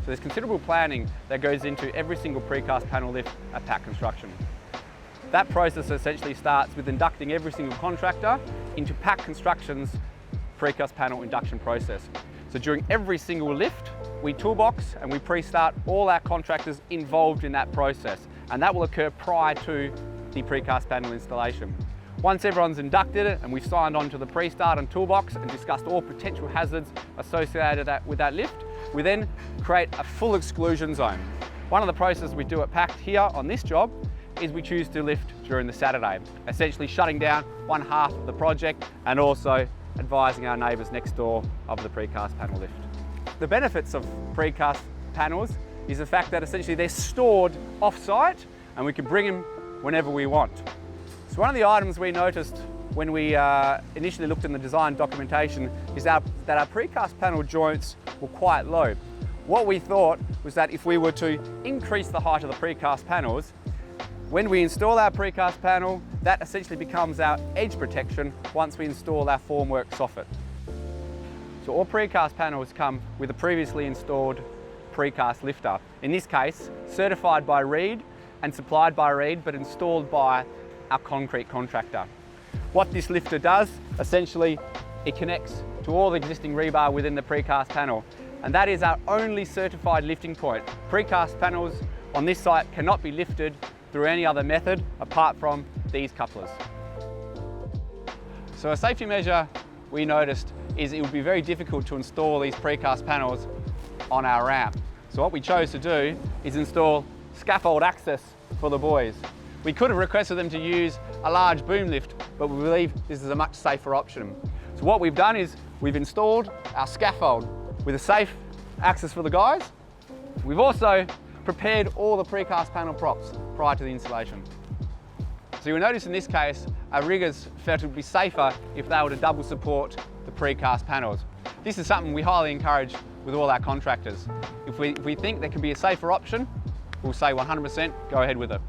So there's considerable planning that goes into every single precast panel lift at PACT Construction. That process essentially starts with inducting every single contractor into PACT Construction's precast panel induction process. So during every single lift, we toolbox and we pre-start all our contractors involved in that process, and that will occur prior to the precast panel installation. Once everyone's inducted and we've signed on to the pre-start and toolbox and discussed all potential hazards associated with that lift, we then create a full exclusion zone. One of the processes we do at PACT here on this job is we choose to lift during the Saturday, essentially shutting down one half of the project and also advising our neighbours next door of the precast panel lift. The benefits of precast panels is the fact that essentially they're stored off-site and we can bring them whenever we want. So one of the items we noticed when we initially looked in the design documentation is that our precast panel joints were quite low. What we thought was that if we were to increase the height of the precast panels, when we install our precast panel, that essentially becomes our edge protection once we install our formwork soffit. So all precast panels come with a previously installed precast lifter. In this case, certified by Reed and supplied by Reed, but installed by our concrete contractor. What this lifter does, essentially, it connects to all the existing rebar within the precast panel, and that is our only certified lifting point. Precast panels on this site cannot be lifted through any other method apart from these couplers. So a safety measure we noticed is it would be very difficult to install these precast panels on our ramp. So what we chose to do is install scaffold access for the boys. We could have requested them to use a large boom lift, but we believe this is a much safer option. So what we've done is we've installed our scaffold with a safe access for the guys. We've also prepared all the precast panel props prior to the installation. So you'll notice in this case, our riggers felt it would be safer if they were to double support the precast panels. This is something we highly encourage with all our contractors. If we think there can be a safer option, we'll say 100% go ahead with it.